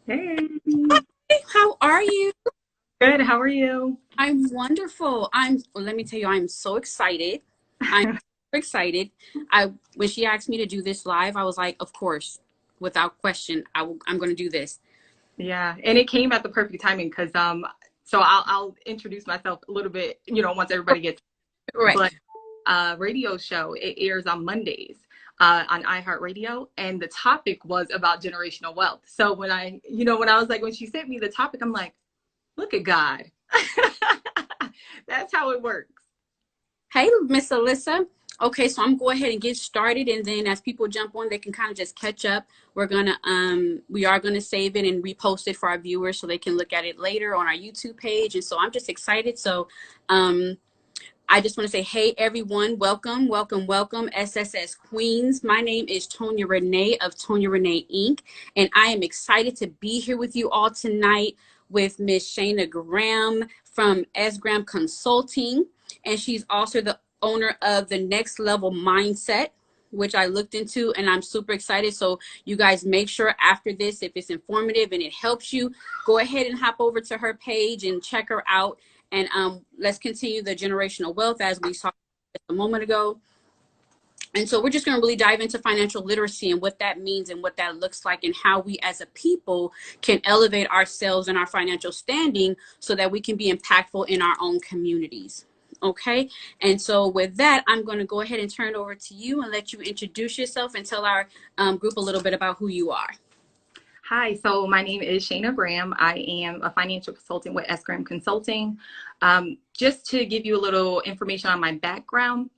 Hey, Hey, how are you? good. How are you? I'm wonderful. Well, let me tell you, I'm so excited. I'm super excited. When she asked me to do this live, I was like, of course, without question, I'm going to do this. Yeah, and it came at the perfect timing because so I'll introduce myself a little bit, once everybody gets. Right. But radio show it airs on Mondays on iHeartRadio, and the topic was about generational wealth. So when she sent me the topic, I'm like, look at God. That's how it works. Hey, Miss Alyssa. Okay, so I'm going to go ahead and get started, and then as people jump on, they can kind of just catch up. We are gonna save it and repost it for our viewers so they can look at it later on our YouTube page. And so I'm just excited. So, um, I just want to say, hey, everyone, welcome, welcome, welcome, SSS Queens. My name is Tonia Renee of Tonia Renee Inc., and I am excited to be here with you all tonight with Miss Shanna Graham from S. Graham Consulting, and she's also the owner of the Next Level Mindset, which I looked into, and I'm super excited. So you guys make sure after this, if it's informative and it helps you, go ahead and hop over to her page and check her out, and let's continue the generational wealth as we saw a moment ago. And so we're just going to really dive into financial literacy and what that means and what that looks like and how we as a people can elevate ourselves and our financial standing so that we can be impactful in our own communities. Okay. And so with that, I'm going to go ahead and turn it over to you and let you introduce yourself and tell our group a little bit about who you are. Hi, so my name is Shanna Graham. I am a financial consultant with S. Graham Consulting. Just to give you a little information on my background,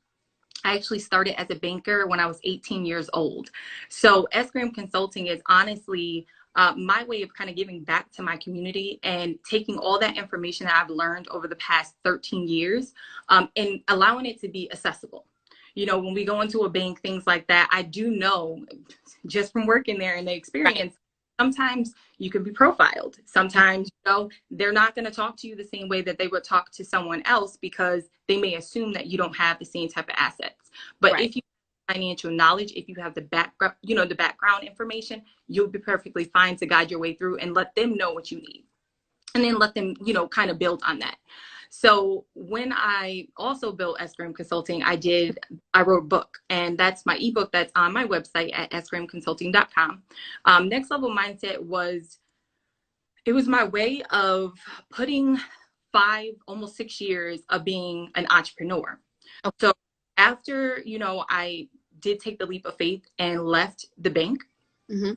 I actually started as a banker when I was 18 years old. So S. Graham Consulting is honestly my way of kind of giving back to my community and taking all that information that I've learned over the past 13 years and allowing it to be accessible. When we go into a bank, things like that, I do know just from working there and the Right. experience, sometimes you can be profiled. Sometimes, they're not going to talk to you the same way that they would talk to someone else because they may assume that you don't have the same type of assets. But Right. if you have financial knowledge, if you have the background, the background information, you'll be perfectly fine to guide your way through and let them know what you need. And then let them, kind of build on that. So when I also built S. Graham Consulting, I wrote a book, and that's my ebook that's on my website at sgrahamconsulting.com. Next Level Mindset was my way of putting 5, almost 6 years of being an entrepreneur. Okay. So after, I did take the leap of faith and left the bank Mm-hmm.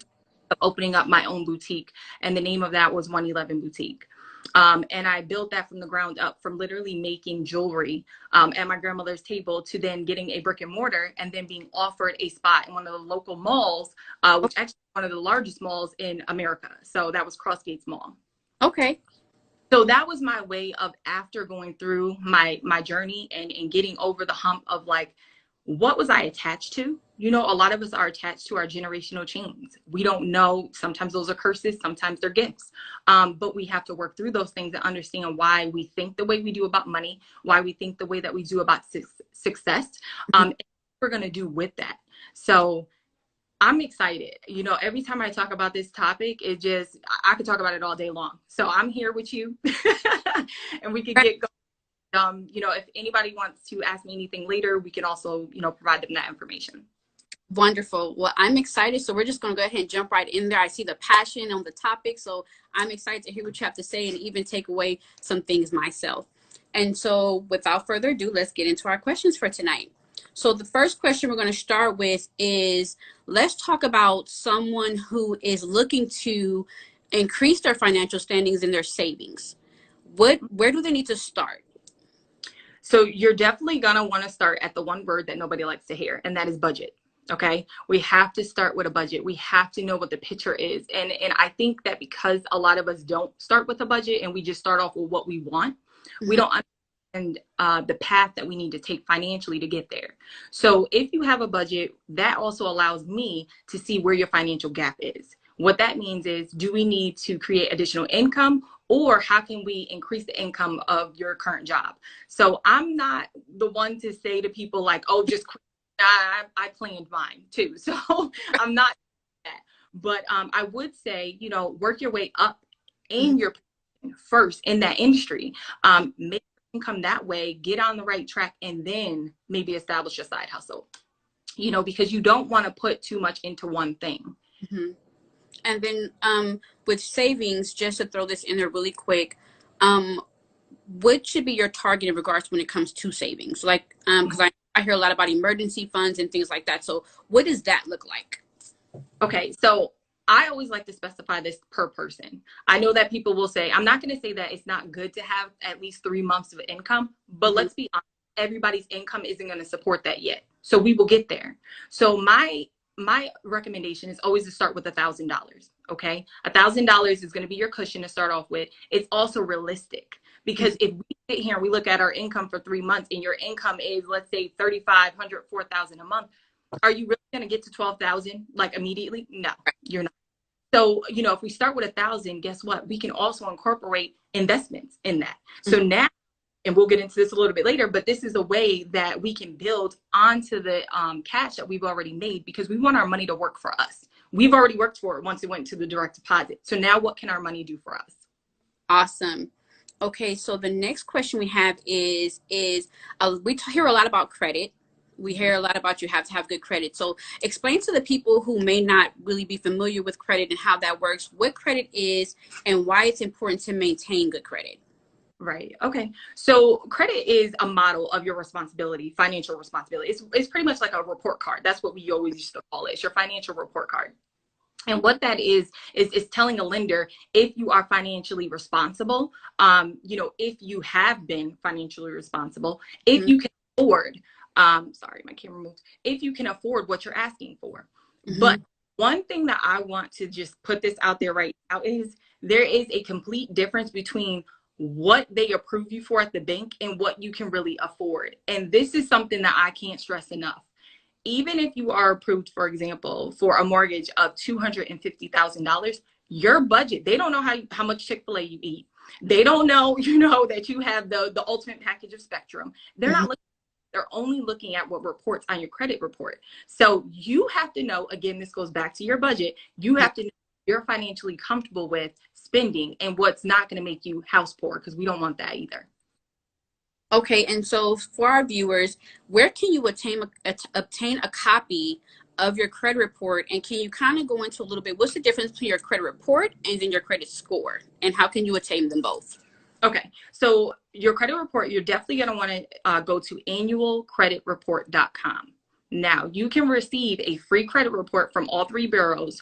of opening up my own boutique. And the name of that was 111 Boutique. And I built that from the ground up, from literally making jewelry at my grandmother's table to then getting a brick and mortar and then being offered a spot in one of the local malls, which actually is one of the largest malls in America. So that was Crossgates Mall. Okay. So that was my way of, after going through my journey and getting over the hump of like, what was I attached to? A lot of us are attached to our generational chains. We don't know. Sometimes those are curses, sometimes they're gifts. But we have to work through those things and understand why we think the way we do about money, why we think the way that we do about success, Mhm. and what we're going to do with that. So I'm excited. Every time I talk about this topic, I could talk about it all day long. So I'm here with you and we could Right. get going. If anybody wants to ask me anything later, we can also, provide them that information. Wonderful. Well, I'm excited. So we're just going to go ahead and jump right in there. I see the passion on the topic. So I'm excited to hear what you have to say and even take away some things myself. And so without further ado, let's get into our questions for tonight. So the first question we're going to start with is, let's talk about someone who is looking to increase their financial standings in their savings. Where do they need to start? So you're definitely going to want to start at the one word that nobody likes to hear, and that is budget. Okay. We have to start with a budget. We have to know what the picture is. And I think that because a lot of us don't start with a budget and we just start off with what we want, we Mhm. don't understand the path that we need to take financially to get there. So if you have a budget, that also allows me to see where your financial gap is. What that means is, do we need to create additional income, or how can we increase the income of your current job? So I'm not the one to say to people like, oh, just quit. I planned mine too. So I'm not that. But I would say, work your way up in your first in that industry. Make income that way, get on the right track, and then maybe establish a side hustle, because you don't want to put too much into one thing. Mm-hmm. And then with savings, just to throw this in there really quick, what should be your target in regards when it comes to savings? Like, because I hear a lot about emergency funds and things like that. So what does that look like? Okay, so I always like to specify this per person. I know that people will say, I'm not going to say that it's not good to have at least 3 months of income, but let's be honest, everybody's income isn't going to support that yet. So we will get there. So my recommendation is always to start with $1,000. Okay, $1,000 is going to be your cushion to start off with. It's also realistic, because if we sit here and we look at our income for 3 months and your income is, let's say, 3,500, 4,000 a month, are you really going to get to 12,000 like immediately? No, you're not. So, if we start with 1,000, guess what? We can also incorporate investments in that. So now, and we'll get into this a little bit later, but this is a way that we can build onto the cash that we've already made, because we want our money to work for us. We've already worked for it once it went to the direct deposit. So now what can our money do for us? Awesome. Okay, so the next question we have is we hear a lot about credit. We hear a lot about you have to have good credit. So explain to the people who may not really be familiar with credit and how that works, what credit is and why it's important to maintain good credit. Right. Okay. So credit is a model of your responsibility, financial responsibility. It's pretty much like a report card. That's what we always used to call it. It's your financial report card. And what that is telling a lender if you are financially responsible, if you have been financially responsible, if you can afford, sorry, my camera moved, if you can afford what you're asking for. But one thing that I want to just put this out there right now is there is a complete difference between what they approve you for at the bank and what you can really afford. And this is something that I can't stress enough. Even if you are approved, for example, for a mortgage of $250,000, your budget, they don't know how much Chick-fil-A you eat. They don't know, that you have the ultimate package of Spectrum. They're not looking, they're only looking at what reports on your credit report. So you have to know, again, this goes back to your budget. You have to know you're financially comfortable with spending and what's not going to make you house poor, because we don't want that either. Okay, and so for our viewers, where can you obtain a copy of your credit report? And can you kind of go into a little bit, what's the difference between your credit report and then your credit score? And how can you obtain them both? Okay, so your credit report, you're definitely going to want to go to annualcreditreport.com. Now, you can receive a free credit report from all 3 bureaus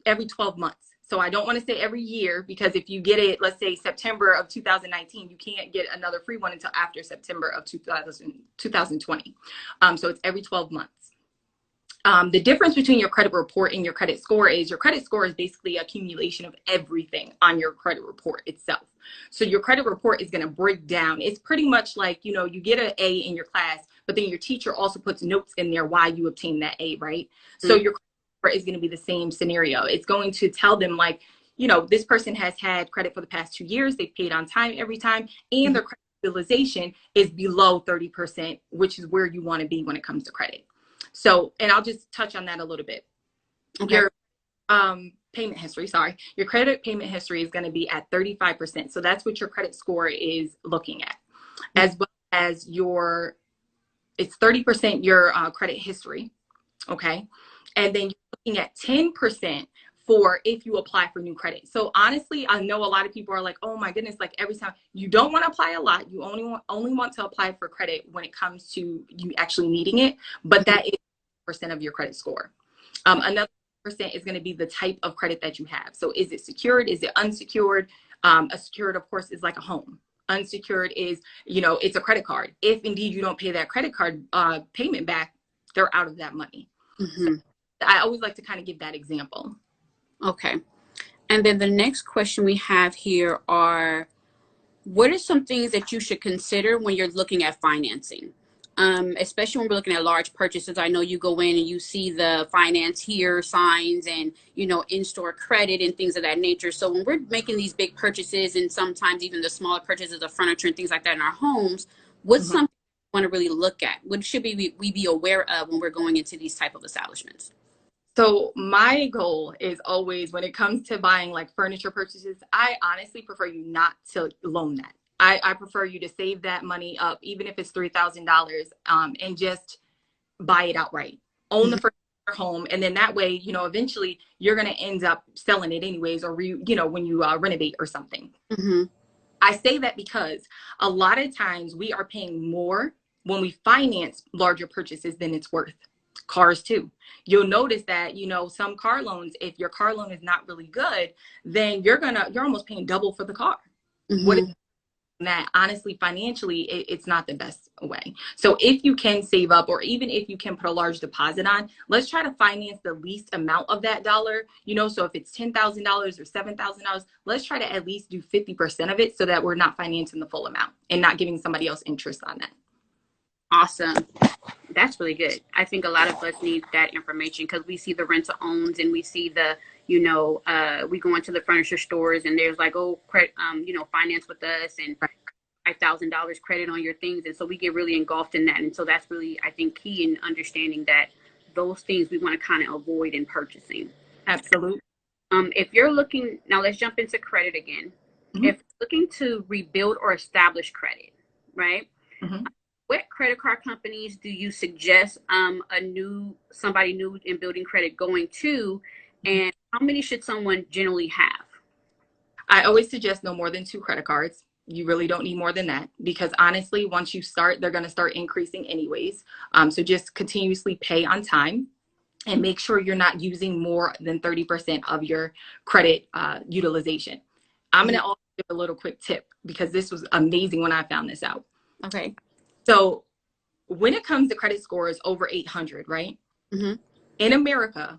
every 12 months. So I don't want to say every year, because if you get it, let's say September of 2019, you can't get another free one until after September of 2020. So it's every 12 months. The difference between your credit report and your credit score is your credit score is basically accumulation of everything on your credit report itself. So your credit report is going to break down. It's pretty much like, you get an A in your class, but then your teacher also puts notes in there why you obtained that A, right? So your is going to be the same scenario. It's going to tell them, like, this person has had credit for the past 2 years. They've paid on time every time, and their credit utilization is below 30%, which is where you want to be when it comes to credit. So, and I'll just touch on that a little bit. Okay. Your payment history, your credit payment history is going to be at 35%. So that's what your credit score is looking at, as well as it's 30% your credit history. Okay. And then you're looking at 10% for if you apply for new credit. So honestly, I know a lot of people are like, oh my goodness, like every time. You don't want to apply a lot. You only want to apply for credit when it comes to you actually needing it. But that is percent of your credit score. Another percent is going to be the type of credit that you have. So is it secured? Is it unsecured? A secured, of course, is like a home. Unsecured is, it's a credit card. If indeed you don't pay that credit card payment back, they're out of that money. So I always like to kind of give that example. Okay. And then the next question we have here are, what are some things that you should consider when you're looking at financing? Especially when we're looking at large purchases. I know you go in and you see the finance here signs and, in-store credit and things of that nature. So when we're making these big purchases, and sometimes even the smaller purchases of furniture and things like that in our homes, what's something we want to really look at? What should we be aware of when we're going into these type of establishments? So my goal is always when it comes to buying like furniture purchases, I honestly prefer you not to loan that. I prefer you to save that money up, even if it's $3,000, and just buy it outright. Own the Mhm. furniture home, and then that way, eventually you're going to end up selling it anyways, or when you renovate or something. Mhm. I say that because a lot of times we are paying more when we finance larger purchases than it's worth. Cars too. You'll notice that, some car loans, if your car loan is not really good, then you're almost paying double for the car. What Mhm. that honestly financially it's not the best way. So if you can save up, or even if you can put a large deposit on, let's try to finance the least amount of that dollar. So if it's $10,000 or $7,000, let's try to at least do 50% of it, so that we're not financing the full amount and not giving somebody else interest on that. Awesome. That's really good. I think a lot of us need that information because we see the rent to owns and we see we go into the furniture stores and there's like, oh, finance with us and $5,000 credit on your things. And so we get really engulfed in that. And so that's really, I think, key in understanding that those things we want to kind of avoid in purchasing. Absolutely. If you're looking, now let's jump into credit again. Mm-hmm. If you're looking to rebuild or establish credit, right? Mm-hmm. What credit card companies do you suggest somebody new in building credit going to, and how many should someone generally have? I always suggest no more than 2 credit cards. You really don't need more than that, because honestly, once you start, they're going to start increasing anyways. So just continuously pay on time, and make sure you're not using more than 30% of your credit utilization. I'm going Mhm. to also give a little quick tip, because this was amazing when I found this out. Okay. So when it comes to credit scores over 800, right? Mm-hmm. In America,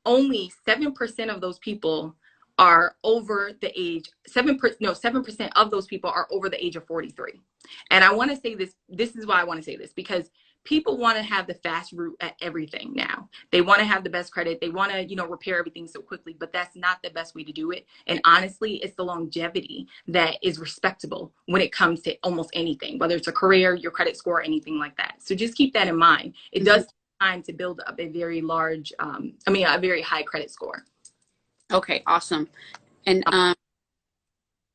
only 7% of those people are over the age 7%. No, 7% of those people are over the age of 43. And I want to say this is why I want to say this, because people want to have the fast route at everything now. They want to have the best credit. They want to, repair everything so quickly, but that's not the best way to do it. And honestly, it's the longevity that is respectable when it comes to almost anything, whether it's a career, your credit score, anything like that. So just keep that in mind. It Mm-hmm. does time to build up a very large, a very high credit score. Okay, awesome. And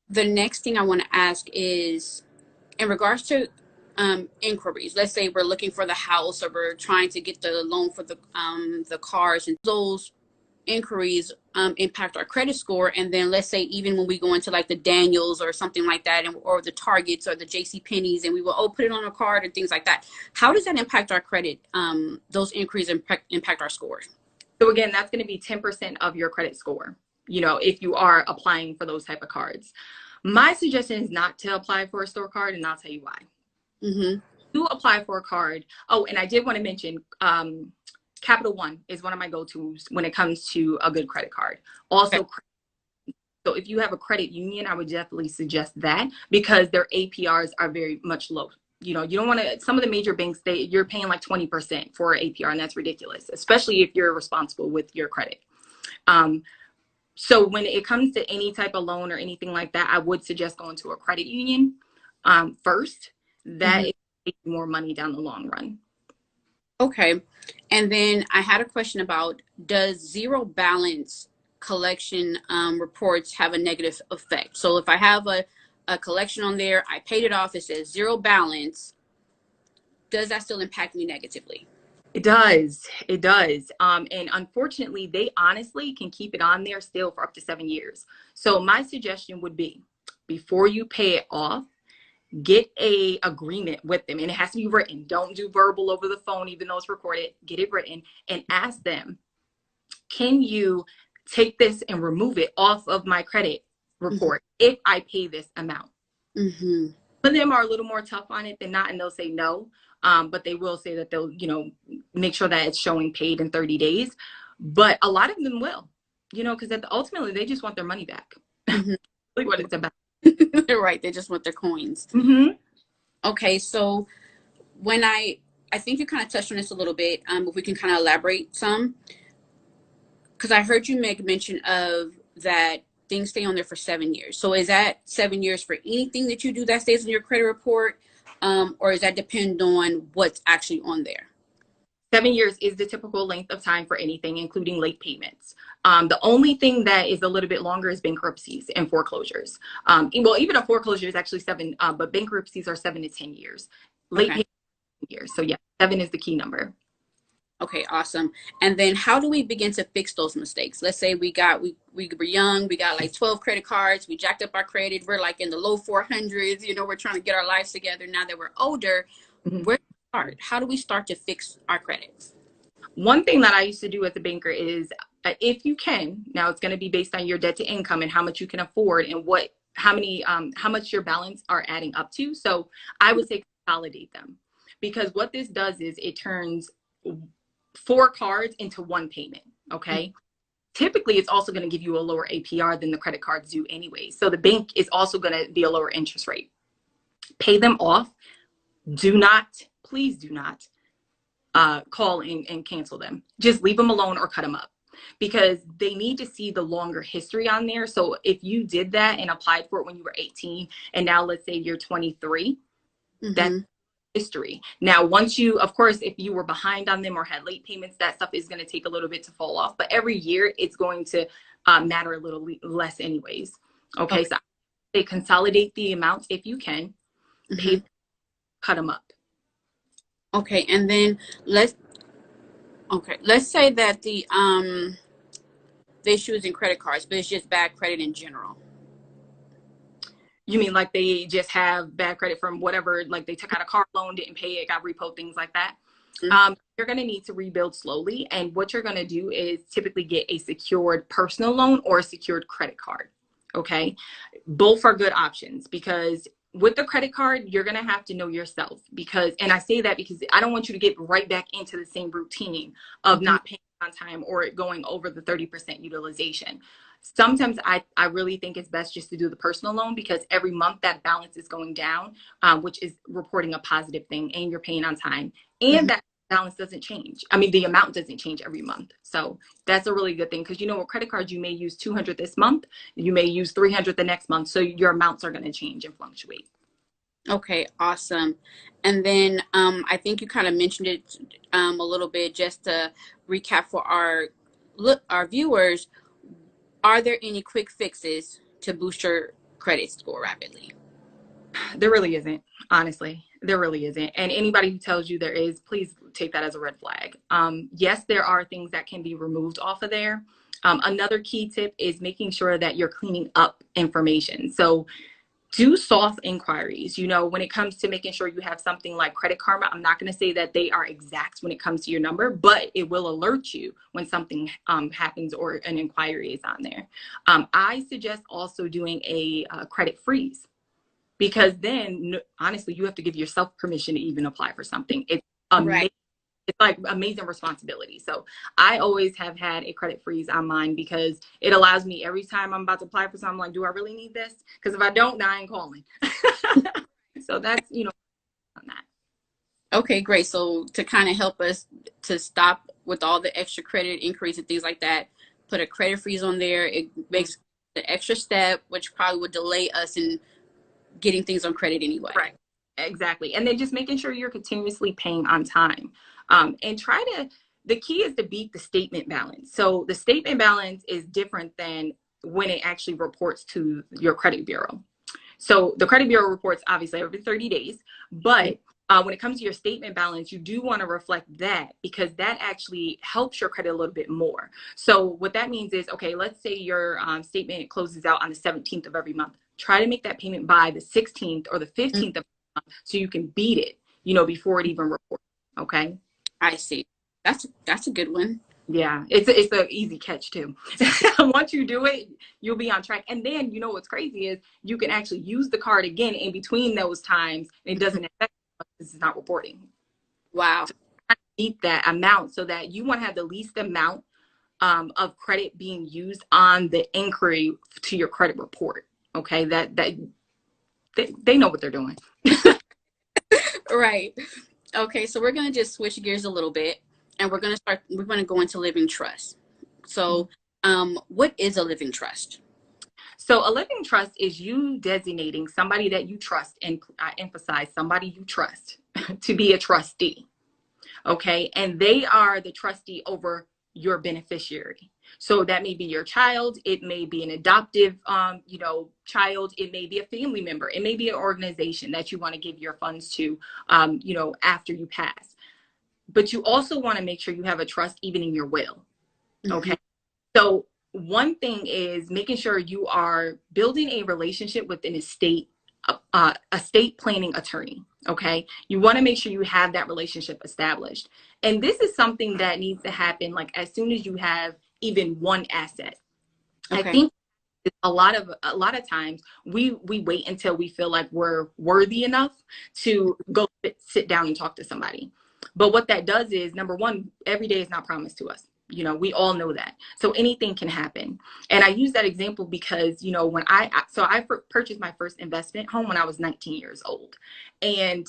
the next thing I want to ask is in regards to inquiries. Let's say we're looking for the house or we're trying to get the loan for the cars, and those inquiries impact our credit score. And then let's say even when we go into like the Daniels or something like that, or the Targets or the JC Penney's, and we will put it on a card and things like that. How does that impact our credit? Those inquiries impact our scores. So again, that's going to be 10% of your credit score, if you are applying for those type of cards. My suggestion is not to apply for a store card, and I'll tell you why. Mm-hmm. You apply for a card. Oh, and I did want to mention, Capital One is one of my go-tos when it comes to a good credit card. Okay. Also, so if you have a credit union, I would definitely suggest that, because their APRs are very much low. You don't want to, some of the major banks, you're paying like 20% for APR, and that's ridiculous, especially if you're responsible with your credit. So when it comes to any type of loan or anything like that, I would suggest going to a credit union first. That Mm-hmm. is making more money down the long run. Okay. And then I had a question about, does zero balance collection reports have a negative effect? So if I have a collection on there, I paid it off, it says zero balance, does that still impact me negatively? It does. It does. And unfortunately, they honestly can keep it on there still for up to 7 years. So my suggestion would be, before you pay it off, get a agreement with them, and it has to be written. Don't do verbal over the phone, even though it's recorded. Get it written and ask them, can you take this and remove it off of my credit report if I pay this amount? Mm-hmm. Some of them are a little more tough on it than not, and they'll say no. But they will say that they'll, make sure that it's showing paid in 30 days. But a lot of them will, because ultimately they just want their money back. Mm-hmm. Like what it's about. Right. They just want their coins. Mm-hmm. Okay. So when I think you kind of touched on this a little bit, if we can kind of elaborate some, because I heard you make mention of that things stay on there for 7 years. So is that 7 years for anything that you do that stays on your credit report? Or does that depend on what's actually on there? 7 years is the typical length of time for anything, including late payments. The only thing that is a little bit longer is bankruptcies and foreclosures. Well, even a foreclosure is actually 7, but bankruptcies are 7 to 10 years. Late Okay. payments years. So yeah, 7 is the key number. Okay, awesome. And then how do we begin to fix those mistakes? Let's say we were young, we got like 12 credit cards, we jacked up our credit, we're like in the low 400s, we're trying to get our lives together. Now that we're older, Mhm. where do we start? How do we start to fix our credit? One thing that I used to do as a banker is, if you can, now it's going to be based on your debt to income and how much you can afford and how much your balance are adding up to. So I would say consolidate them, because what this does is it turns 4 cards into one payment. Okay. Typically, it's also going to give you a lower APR than the credit cards do anyway. So the bank is also going to be a lower interest rate. Pay them off. Do not, please do not call and cancel them. Just leave them alone or cut them up, because they need to see the longer history on there. So if you did that and applied for it when you were 18 and now let's say you're 23, that's Mm-hmm. history. Now, once you, of course, if you were behind on them or had late payments, that stuff is going to take a little bit to fall off. But every year it's going to matter a little less anyways. Okay, Okay. so they consolidate the amounts if you can, Mm-hmm. pay, cut them up. Okay, and then let's let's say that the issue is in credit cards, but it's just bad credit in general. You mean like they just have bad credit from whatever, like they took out a car loan, didn't pay it, got repoed, things like that? You're going to need to rebuild slowly. And what you're going to do is typically get a secured personal loan or a secured credit card. Okay. Both are good options, because with the credit card, you're going to have to know yourself, because, and I say that because I don't want you to get right back into the same routine of Mm-hmm. not paying on time or going over the 30% utilization. Sometimes I really think it's best just to do the personal loan, because every month that balance is going down, which is reporting a positive thing, and you're paying on time, and Mm-hmm. that balance doesn't change. I mean, the amount doesn't change every month. So that's a really good thing, because with credit cards, you may use 200 this month, you may use 300 the next month. So your amounts are going to change and fluctuate. Okay, awesome. And then I think you kind of mentioned it a little bit, just to recap for our viewers. Are there any quick fixes to boost your credit score rapidly? There really isn't, honestly. There really isn't. And anybody who tells you there is, please take that as a red flag. Yes, there are things that can be removed off of there. Another key tip is making sure that you're cleaning up information. So do soft inquiries. When it comes to making sure you have something like Credit Karma, I'm not going to say that they are exact when it comes to your number, but it will alert you when something happens or an inquiry is on there. I suggest also doing a credit freeze, because then honestly, you have to give yourself permission to even apply for something. It's Right. amazing. It's like amazing responsibility. So I always have had a credit freeze on mine, because it allows me, every time I'm about to apply for something, I'm like, do I really need this? Because if I don't, then I ain't calling. So that's, on that. Okay, great. So to kind of help us to stop with all the extra credit increase and things like that, put a credit freeze on there. It makes the extra step, which probably would delay us in getting things on credit anyway. Right. Exactly. And then just making sure you're continuously paying on time. And the key is to beat the statement balance. So the statement balance is different than when it actually reports to your credit bureau. So the credit bureau reports obviously every 30 days, but when it comes to your statement balance, you do want to reflect that, because that actually helps your credit a little bit more. So what that means is, okay, let's say your statement closes out on the 17th of every month. Try to make that payment by the 16th or the Mm, 15th of the month, so you can beat it, before it even reports. Okay. I see. That's a good one. Yeah, it's an easy catch too. Once you do it, you'll be on track. And then what's crazy is you can actually use the card again in between those times. It doesn't affect this is not reporting. Wow. So beat that amount, so that you want to have the least amount of credit being used on the inquiry to your credit report. Okay, that they know what they're doing. Right. Okay, so we're gonna just switch gears a little bit, and we're gonna go into living trust. So, what is a living trust? So a living trust is you designating somebody that you trust, and I emphasize somebody you trust, to be a trustee. Okay. And they are the trustee over your beneficiary. So that may be your child. It may be an adoptive, child. It may be a family member. It may be an organization that you want to give your funds to, after you pass. But you also want to make sure you have a trust even in your will. Mm-hmm. Okay. So one thing is making sure you are building a relationship with an estate planning attorney. Okay. You want to make sure you have that relationship established. And this is something that needs to happen like as soon as you have even one asset. I Okay. think a lot of times we wait until we feel like we're worthy enough to go sit down and talk to somebody. But what that does is, number one, every day is not promised to us. We all know that. So anything can happen. And I use that example because, when I purchased my first investment home when I was 19 years old. And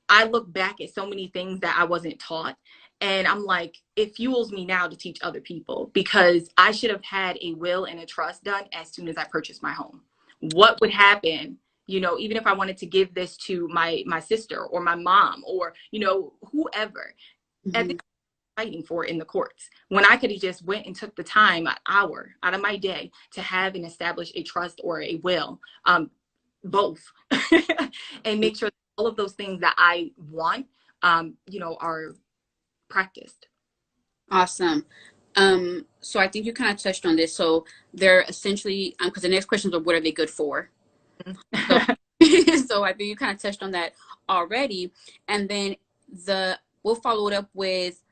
I look back at so many things that I wasn't taught. And I'm like, it fuels me now to teach other people because I should have had a will and a trust done as soon as I purchased my home. What would happen, even if I wanted to give this to my sister or my mom or, whoever, at Mm-hmm. the fighting for it in the courts when I could have just went and took the time, an hour out of my day to have and establish a trust or a will, both, and make sure that all of those things that I want, are practiced. Awesome. So I think you kind of touched on this. So they're essentially, because the next question is, what are they good for? So, so I think you kind of touched on that already. And then we'll follow it up with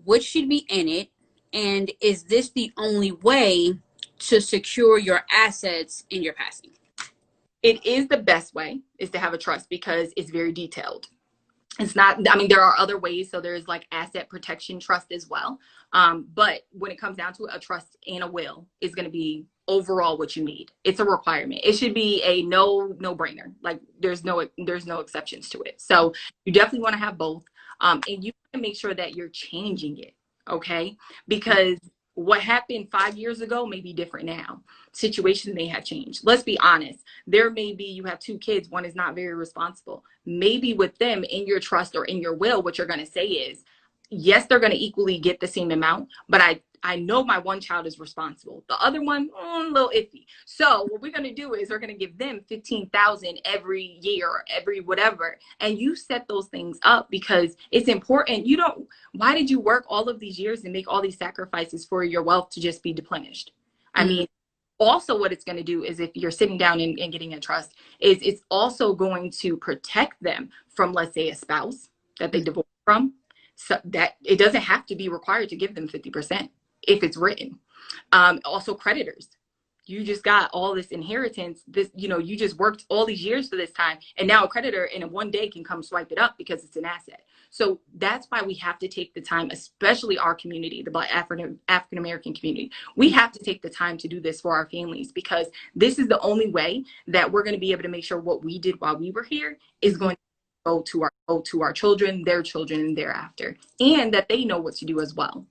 what should be in it, and is this the only way to secure your assets in your passing? It is the best way is to have a trust because it's very detailed. It's not, I mean, there are other ways. So there's like asset protection trust as well. But when it comes down to it, a trust and a will is going to be overall what you need. It's a requirement. It should be a no brainer. Like there's no exceptions to it. So you definitely want to have both. And you want to make sure that you're changing it. Okay. Because what happened 5 years ago may be different now. Situations may have changed. Let's be honest. There may be, you have two kids, one is not very responsible. Maybe with them in your trust or in your will, what you're going to say is, yes, they're going to equally get the same amount, but I know my one child is responsible. The other one, a little iffy. So what we're going to do is we're going to give them 15,000 every year, or every whatever. And you set those things up because it's important. Why did you work all of these years and make all these sacrifices for your wealth to just be depleted? I Mm-hmm. mean, also what it's going to do is if you're sitting down and getting a trust is it's also going to protect them from, let's say, a spouse that they divorced from, so that it doesn't have to be required to give them 50% if it's written. Also creditors, you just got all this inheritance, you just worked all these years for this time, and now a creditor in one day can come swipe it up because it's an asset. So that's why we have to take the time, especially our community, the Black African American community. We have to take the time to do this for our families because this is the only way that we're going to be able to make sure what we did while we were here is going to go to our children, their children, and thereafter, and that they know what to do as well.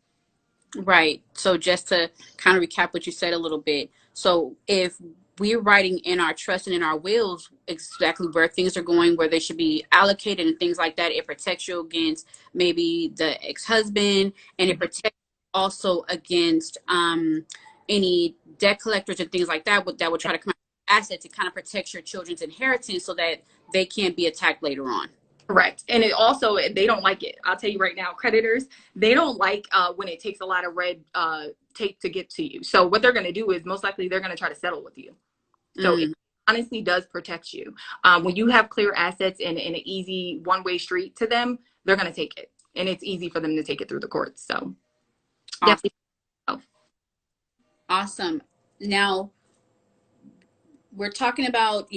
Right. So just to kind of recap what you said a little bit. So if we're writing in our trust and in our wills exactly where things are going, where they should be allocated and things like that, it protects you against maybe the ex-husband, and it protects also against any debt collectors and things like that that would try to come out assets. It kind of protects your children's inheritance so that they can't be attacked later on. Correct. And it also, they don't like it. I'll tell you right now, creditors, they don't like when it takes a lot of red tape to get to you. So what they're going to do is most likely they're going to try to settle with you. So it Mm. honestly does protect you. When you have clear assets and an easy one-way street to them, they're going to take it. And it's easy for them to take it through the courts. So Awesome. definitely. Oh, Awesome. Now, we're talking about,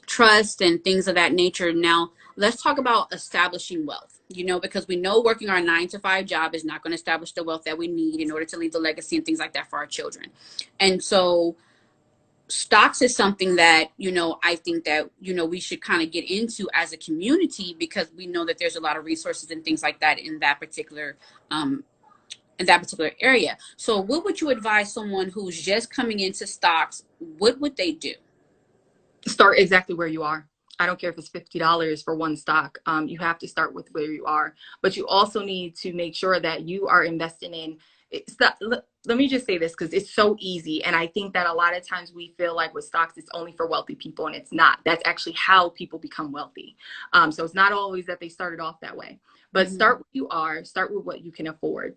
trust and things of that nature. Now, let's talk about establishing wealth, because we know working our 9 to 5 job is not going to establish the wealth that we need in order to leave the legacy and things like that for our children. And so, stocks is something that, I think that, we should kind of get into as a community because we know that there's a lot of resources and things like that um, in that particular area. So what would you advise someone who's just coming into stocks? What would they do? start exactly where you are. I don't care if it's $50 for one stock. You have to start with where you are, but you also need to make sure that you are investing in it's not, let me just say this because it's so easy. And I think that a lot of times we feel like with stocks, it's only for wealthy people, and it's not. That's actually how people become wealthy. So it's not always that they started off that way, but start where you are, start with what you can afford.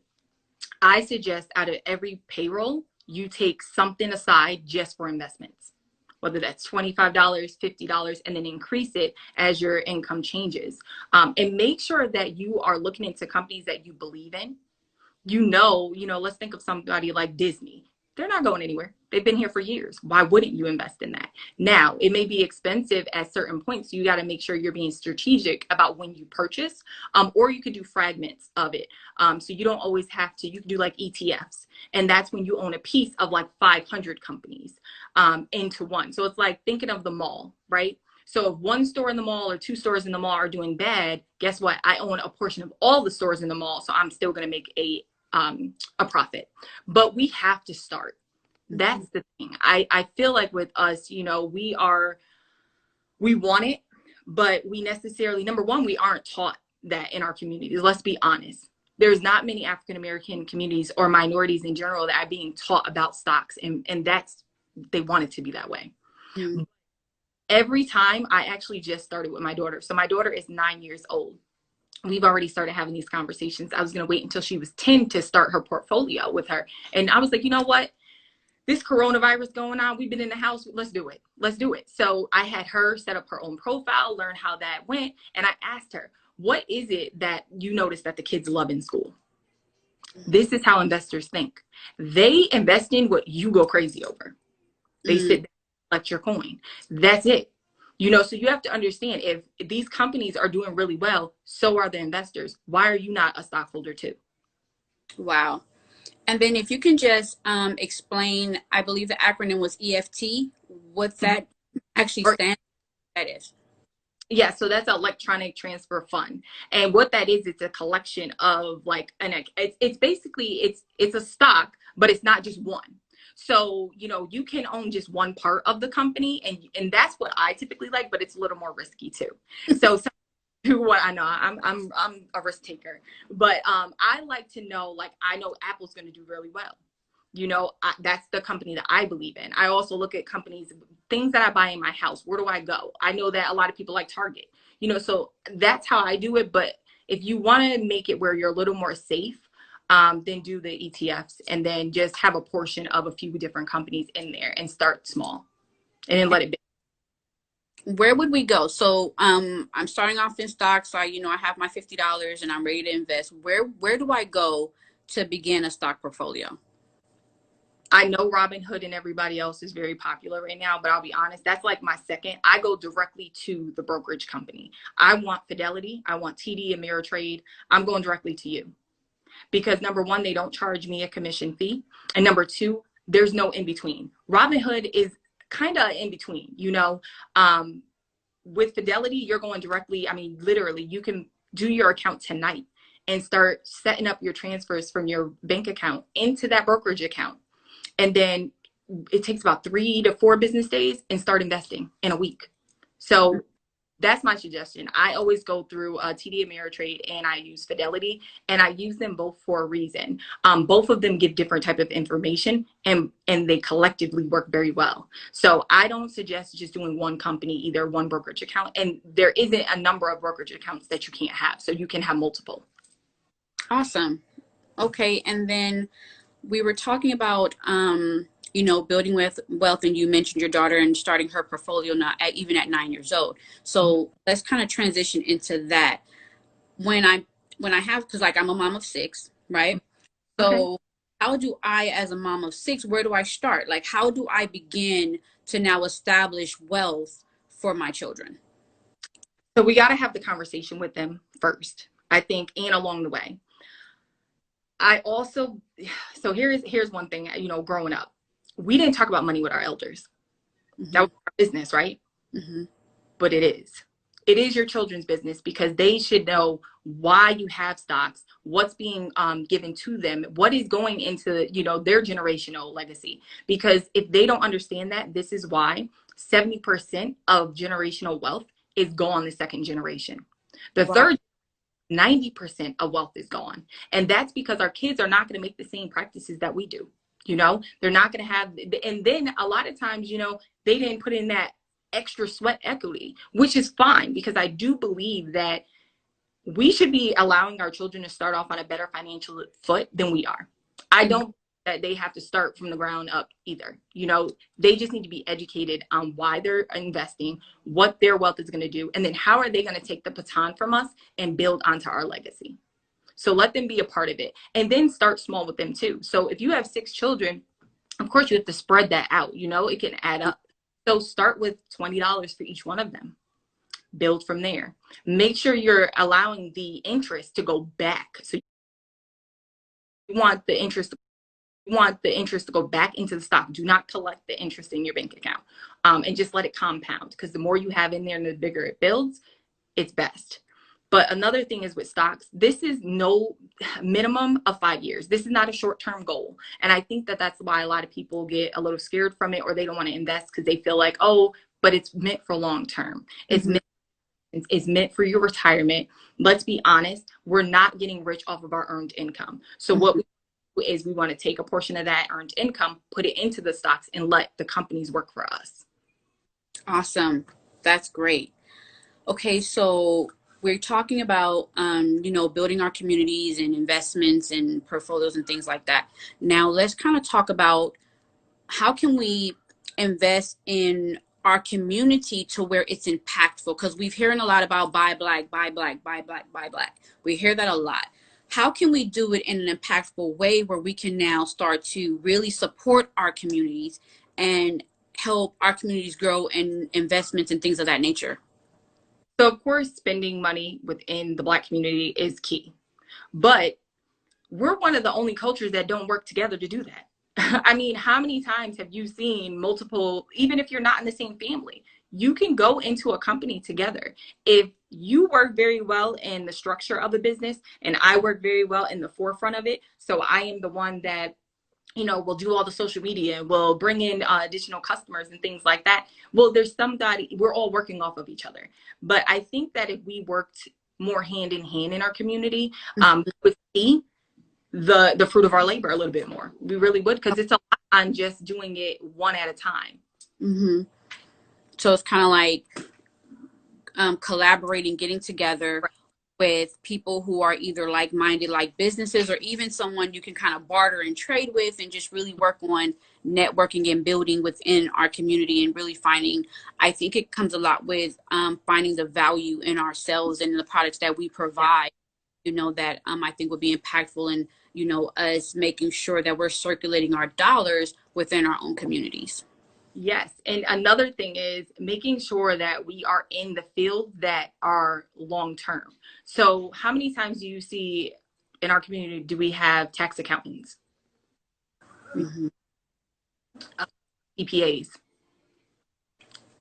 I suggest out of every payroll, you take something aside just for investments, whether that's $25, $50, and then increase it as your income changes. And make sure that you are looking into companies that you believe in. Let's think of somebody like Disney. They're not going anywhere. They've been here for years. Why wouldn't you invest in that? Now, it may be expensive at certain points. So you got to make sure you're being strategic about when you purchase, or you could do fragments of it. So you don't always have to, you can do like ETFs. And that's when you own a piece of like 500 companies into one. So it's like thinking of the mall, right? So if one store in the mall or two stores in the mall are doing bad, guess what? I own a portion of all the stores in the mall. So I'm still going to make a profit. But we have to start. That's the thing. I feel like with us, we want it, but we necessarily, number one, we aren't taught that in our communities. Let's be honest. There's not many African-American communities or minorities in general that are being taught about stocks. And they want it to be that way. Mm-hmm. Every time I actually just started with my daughter. So my daughter is 9 years old. We've already started having these conversations. I was going to wait until she was 10 to start her portfolio with her. And I was like, you know what? This coronavirus going on, we've been in the house. Let's do it. Let's do it. So I had her set up her own profile, learn how that went. And I asked her, what is it that you notice that the kids love in school? This is how investors think. They invest in what you go crazy over. They sit there, collect your coin. That's it. So you have to understand, if these companies are doing really well, so are the investors. Why are you not a stockholder too? Wow. And then if you can just explain, I believe the acronym was EFT, what that actually stands for, that is. Yeah, so that's electronic transfer fund. And what that is, it's a collection of it's basically, it's a stock, but it's not just one. So, you can own just one part of the company, and that's what I typically like, but it's a little more risky too. So what I know, I'm a risk taker, but I like to know, I know Apple's going to do really well. That's the company that I believe in. I also look at companies, things that I buy in my house. Where do I go? I know that a lot of people like Target, so that's how I do it. But if you want to make it where you're a little more safe, then do the ETFs, and then just have a portion of a few different companies in there and start small and then let it be. Where would we go? So I'm starting off in stocks. So I have my $50 and I'm ready to invest. Where do I go to begin a stock portfolio? I know Robinhood and everybody else is very popular right now, but I'll be honest, that's like my second. I go directly to the brokerage company. I want Fidelity. I want TD Ameritrade. I'm going directly to you. Because number one, they don't charge me a commission fee. And number two, there's no in between. Robinhood is kind of in between, with Fidelity, you're going directly. I mean, literally, you can do your account tonight and start setting up your transfers from your bank account into that brokerage account. And then it takes about 3 to 4 business days and start investing in a week. So that's my suggestion. I always go through TD Ameritrade and I use Fidelity, and I use them both for a reason. Both of them give different type of information, and they collectively work very well. So I don't suggest just doing one company, either one brokerage account. And there isn't a number of brokerage accounts that you can't have. So you can have multiple. Awesome. Okay. And then we were talking about, building with wealth, and you mentioned your daughter and starting her portfolio now even at 9 years old. So let's kind of transition into that. When I have, because I'm a mom of 6, right? So how do I, as a mom of 6, where do I start? How do I begin to now establish wealth for my children? So we got to have the conversation with them first, I think, and along the way. So here's one thing, growing up, we didn't talk about money with our elders. That was our business, right? But it is your children's business, because they should know why you have stocks, what's being given to them, what is going into, their generational legacy. Because if they don't understand that, this is why 70% of generational wealth is gone the second generation. The third, 90% of wealth is gone. And that's because our kids are not going to make the same practices that we do. You know, they're not going to have, and then a lot of times, you know, they didn't put in that extra sweat equity, which is fine, because I do believe that we should be allowing our children to start off on a better financial foot than we are. I don't that they have to start from the ground up either. You know, they just need to be educated on why they're investing, what their wealth is going to do, and then how are they going to take the baton from us and build onto our legacy. So let them be a part of it, and then start small with them too. So if you have 6 children, of course you have to spread that out. You know, it can add up. So start with $20 for each one of them. Build from there. Make sure you're allowing the interest to go back. So you want the interest to go back into the stock. Do not collect the interest in your bank account, and just let it compound, because the more you have in there and the bigger it builds, it's best. But another thing is with stocks, this is no minimum of 5 years. This is not a short-term goal. And I think that that's why a lot of people get a little scared from it, or they don't want to invest because they feel like, oh, but it's meant for long-term. It's meant for your retirement. Let's be honest, we're not getting rich off of our earned income. So what we do is we want to take a portion of that earned income, put it into the stocks, and let the companies work for us. Awesome. That's great. Okay, so we're talking about, you know, building our communities and investments and portfolios and things like that. Now let's kind of talk about how can we invest in our community to where it's impactful, because we've hearing a lot about buy black, buy black, buy black, buy black. We hear that a lot. How can we do it in an impactful way where we can now start to really support our communities and help our communities grow in investments and things of that nature? So of course, spending money within the Black community is key, but we're one of the only cultures that don't work together to do that. I mean, how many times have you seen multiple, even if you're not in the same family, you can go into a company together. If you work very well in the structure of a business and I work very well in the forefront of it, so I am the one that, you know, will do all the social media, will bring in additional customers and things like that. Well, there's somebody, we're all working off of each other. But I think that if we worked more hand in hand in our community, we would see the fruit of our labor a little bit more. We really would, because it's a lot on just doing it one at a time. Mm-hmm. So it's kind of like collaborating, getting together with people who are either like-minded, like businesses, or even someone you can kind of barter and trade with, and just really work on networking and building within our community, and really finding, I think it comes a lot with finding the value in ourselves and the products that we provide, you know, that I think would be impactful in, you know, us making sure that we're circulating our dollars within our own communities. Yes. And another thing is making sure that we are in the fields that are long term. So how many times do you see in our community, do we have tax accountants, Mm-hmm. CPAs?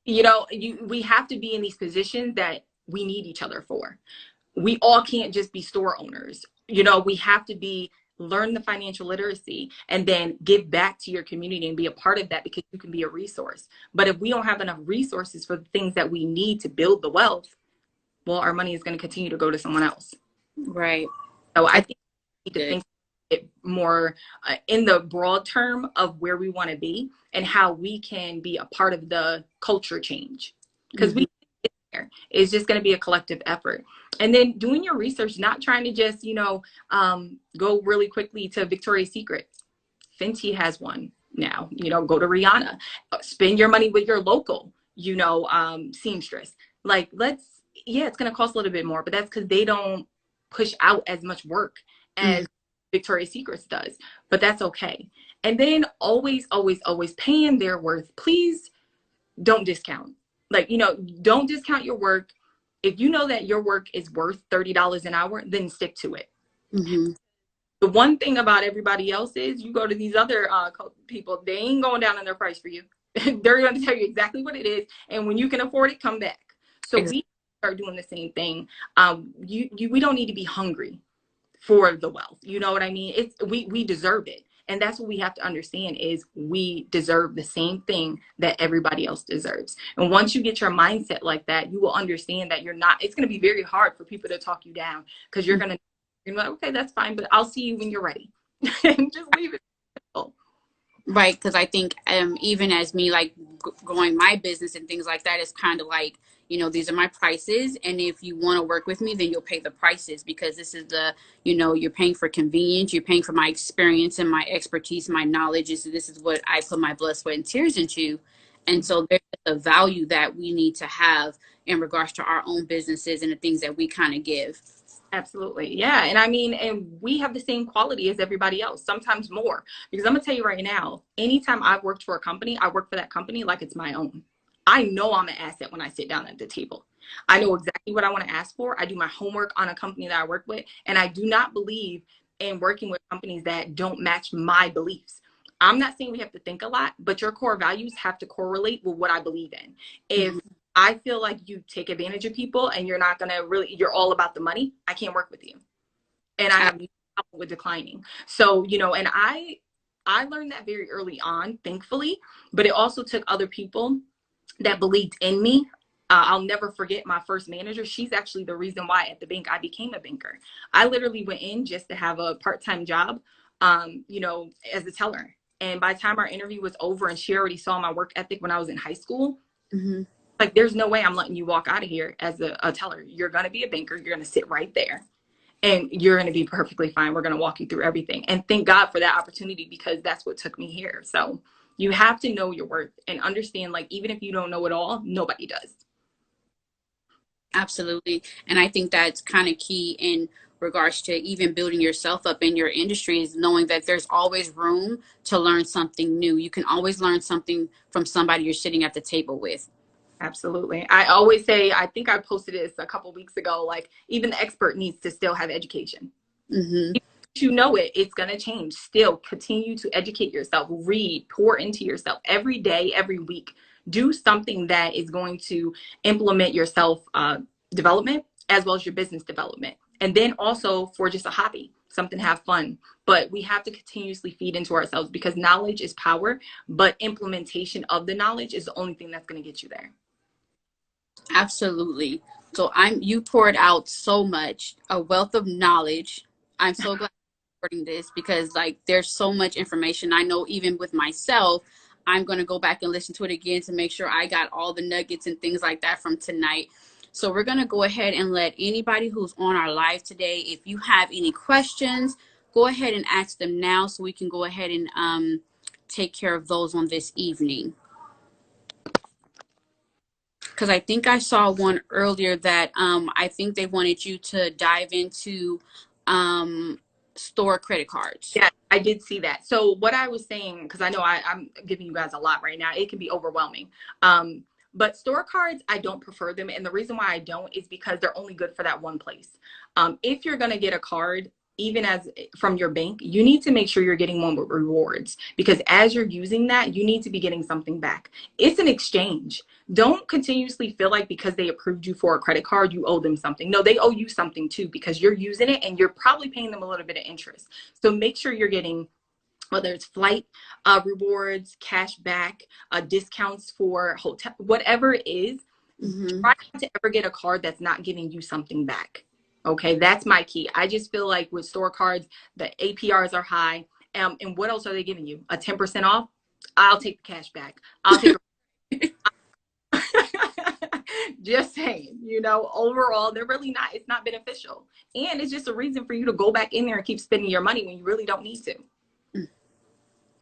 You know, we have to be in these positions that we need each other for. We all can't just be store owners. You know, we have to learn the financial literacy and then give back to your community and be a part of that, because you can be a resource. But if we don't have enough resources for the things that we need to build the wealth, well, our money is going to continue to go to someone else. Right. So I think we need to think it more in the broad term of where we want to be and how we can be a part of the culture change, because it's just going to be a collective effort. And then doing your research, not trying to just, you know, go really quickly to Victoria's Secret. Fenty has one now. You know, go to Rihanna. Spend your money with your local, you know, seamstress. Like, it's going to cost a little bit more, but that's because they don't push out as much work as Victoria's Secret does. But that's okay. And then always, always, always paying their worth. Please don't discount. Like, you know, don't discount your work. If you know that your work is worth $30 an hour, then stick to it. Mm-hmm. The one thing about everybody else is you go to these other people, they ain't going down on their price for you. They're going to tell you exactly what it is. And when you can afford it, come back. So we start doing the same thing. We don't need to be hungry for the wealth. You know what I mean? We deserve it. And that's what we have to understand is we deserve the same thing that everybody else deserves. And once you get your mindset like that, you will understand that you're not, it's going to be very hard for people to talk you down because you're going to be like, okay, that's fine, but I'll see you when you're ready. And just leave it simple. Right, because I think even as me like growing my business and things like that, it's kind of like, you know, these are my prices, and if you want to work with me, then you'll pay the prices, because this is the, you know, you're paying for convenience, you're paying for my experience and my expertise, my knowledge. This is what I put my blood, sweat, and tears into. And so there's a value that we need to have in regards to our own businesses and the things that we kind of give. Absolutely. Yeah. And I mean, and we have the same quality as everybody else, sometimes more. Because I'm going to tell you right now, anytime I've worked for a company, I work for that company like it's my own. I know I'm an asset when I sit down at the table. I know exactly what I want to ask for. I do my homework on a company that I work with. And I do not believe in working with companies that don't match my beliefs. I'm not saying we have to think a lot, but your core values have to correlate with what I believe in. If Mhm. I feel like you take advantage of people and you're not going to really, you're all about the money, I can't work with you. And I have no problem with declining. So, you know, and I learned that very early on, thankfully, but it also took other people that believed in me. I'll never forget my first manager. She's actually the reason why at the bank I became a banker. I literally went in just to have a part-time job, you know, as a teller. And by the time our interview was over and she already saw my work ethic when I was in high school, Mhm. like, there's no way I'm letting you walk out of here as a teller. You're going to be a banker. You're going to sit right there and you're going to be perfectly fine. We're going to walk you through everything. And thank God for that opportunity because that's what took me here. So you have to know your worth and understand, like, even if you don't know it all, nobody does. Absolutely. And I think that's kind of key in regards to even building yourself up in your industry, is knowing that there's always room to learn something new. You can always learn something from somebody you're sitting at the table with. Absolutely. I always say, I think I posted this a couple weeks ago, like, even the expert needs to still have education. Hmm. You know it, it's going to change. Still continue to educate yourself, read, pour into yourself every day, every week. Do something that is going to implement your self development as well as your business development. And then also for just a hobby, something to have fun. But we have to continuously feed into ourselves because knowledge is power, but implementation of the knowledge is the only thing that's going to get you there. Absolutely. So you poured out so much, a wealth of knowledge. I'm so glad you're recording this, because like there's so much information. I know even with myself, I'm going to go back and listen to it again to make sure I got all the nuggets and things like that from tonight. So we're going to go ahead and let anybody who's on our live today, if you have any questions, go ahead and ask them now so we can go ahead and take care of those on this evening. Because I think I saw one earlier that I think they wanted you to dive into um, store credit cards. Yeah, I did see that. So what I was saying, because I know I'm giving you guys a lot right now, it can be overwhelming. But store cards, I don't prefer them. And the reason why I don't is because they're only good for that one place. If you're going to get a card, even as from your bank, you need to make sure you're getting one with rewards because as you're using that, you need to be getting something back. It's an exchange. Don't continuously feel like because they approved you for a credit card, you owe them something. No, they owe you something too because you're using it and you're probably paying them a little bit of interest. So make sure you're getting whether it's flight rewards, cash back, discounts for hotel, whatever it is. Mm-hmm. Try not to ever get a card that's not giving you something back. Okay, that's my key. I just feel like with store cards, the APRs are high. And what else are they giving you? A 10% off? I'll take the cash back. I'll take just saying, you know, overall, they're really not, it's not beneficial. And it's just a reason for you to go back in there and keep spending your money when you really don't need to.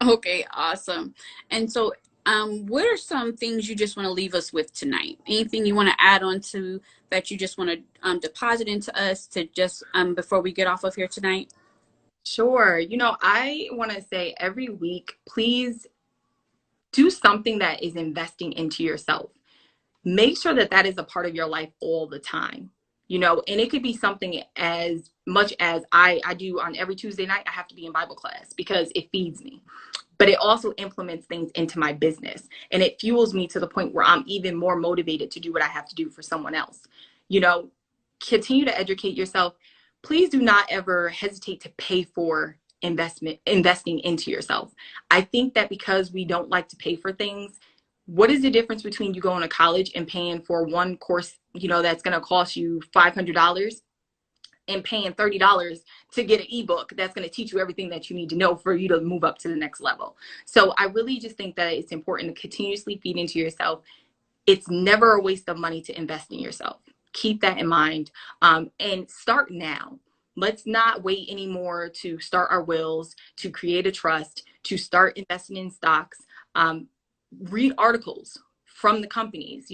Okay, awesome. And so, what are some things you just want to leave us with tonight? Anything you want to add on to that you just want to deposit into us to just before we get off of here tonight? Sure. You know, I want to say every week, please do something that is investing into yourself. Make sure that that is a part of your life all the time. You know, and it could be something as much as I do on every Tuesday night, I have to be in Bible class because it feeds me. But it also implements things into my business and it fuels me to the point where I'm even more motivated to do what I have to do for someone else. You know, continue to educate yourself. Please do not ever hesitate to pay for investing into yourself. I think that because we don't like to pay for things, what is the difference between you going to college and paying for one course, that's going to cost you $500, and paying $30 to get an ebook that's going to teach you everything that you need to know for you to move up to the next level. So I really just think that it's important to continuously feed into yourself. It's never a waste of money to invest in yourself. Keep that in mind, and start now. Let's not wait anymore to start our wills, to create a trust, to start investing in stocks. Read articles from the companies,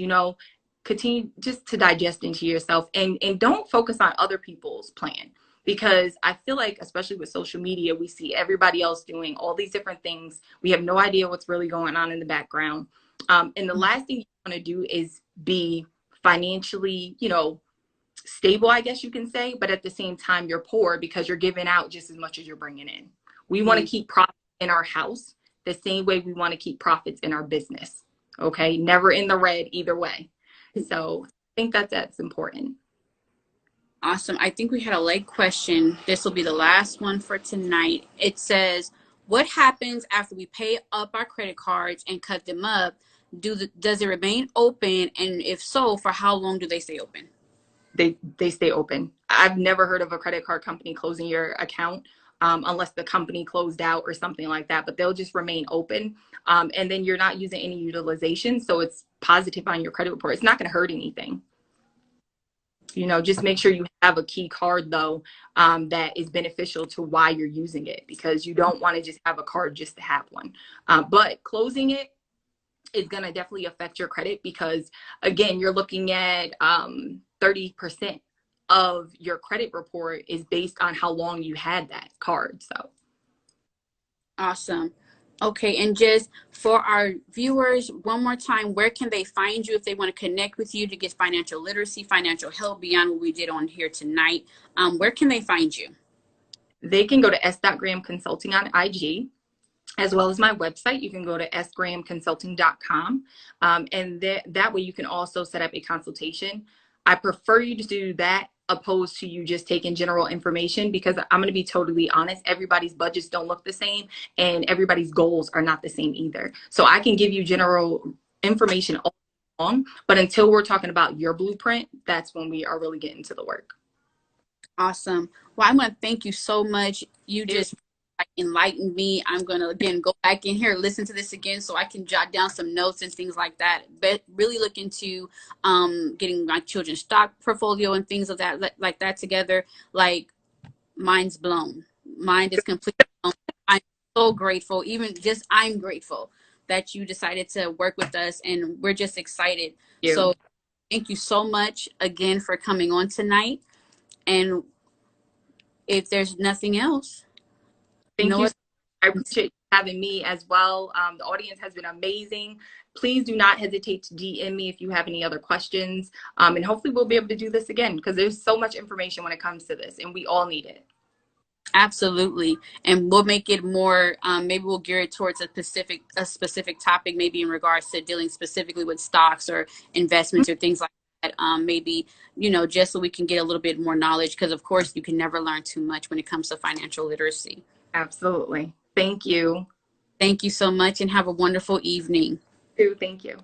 continue just to digest into yourself, and don't focus on other people's plan, because I feel like, especially with social media, we see everybody else doing all these different things. We have no idea what's really going on in the background. And the last thing you want to do is be financially, stable, I guess you can say, but at the same time, you're poor because you're giving out just as much as you're bringing in. We want to keep profits in our house the same way we want to keep profits in our business. Okay. Never in the red either way. So I think that's important. Awesome. I think we had a late question. This will be the last one for tonight. It says, what happens after we pay up our credit cards and cut them up? Does it remain open? And if so, for how long do they stay open? They stay open. I've never heard of a credit card company closing your account, unless the company closed out or something like that, but they'll just remain open. And then you're not using any utilization. So it's positive on your credit report. It's not going to hurt anything. Just make sure you have a key card though, that is beneficial to why you're using it, because you don't want to just have a card just to have one. But closing it is going to definitely affect your credit, because again, you're looking at 30% of your credit report is based on how long you had that card. So awesome. Okay, and just for our viewers, one more time, where can they find you if they want to connect with you to get financial literacy, financial help beyond what we did on here tonight? Where can they find you? They can go to s.graham consulting on IG, as well as my website. You can go to sgrahamconsulting.com. And that way you can also set up a consultation. I prefer you to do that opposed to you just taking general information, because I'm going to be totally honest, everybody's budgets don't look the same and everybody's goals are not the same either. So I can give you general information all along, but until we're talking about your blueprint, that's when we are really getting to the work. Awesome. Well, I want to thank you so much. You just enlightened me. I'm going to again go back in here, listen to this again so I can jot down some notes and things like that. But really look into getting my children's stock portfolio and things of that like that together. Like, mind's blown. Mind is completely blown. I'm so grateful. I'm grateful that you decided to work with us, and we're just excited. So thank you so much again for coming on tonight. And if there's nothing else, thank you. I appreciate having me as well. The audience has been amazing. Please do not hesitate to DM me if you have any other questions. And hopefully we'll be able to do this again, because there's so much information when it comes to this and we all need it. Absolutely. And we'll make it more, maybe we'll gear it towards a specific topic, maybe in regards to dealing specifically with stocks or investments or things like that. Maybe, just so we can get a little bit more knowledge, because of course you can never learn too much when it comes to financial literacy. Absolutely. Thank you. Thank you so much, and have a wonderful evening. Thank you.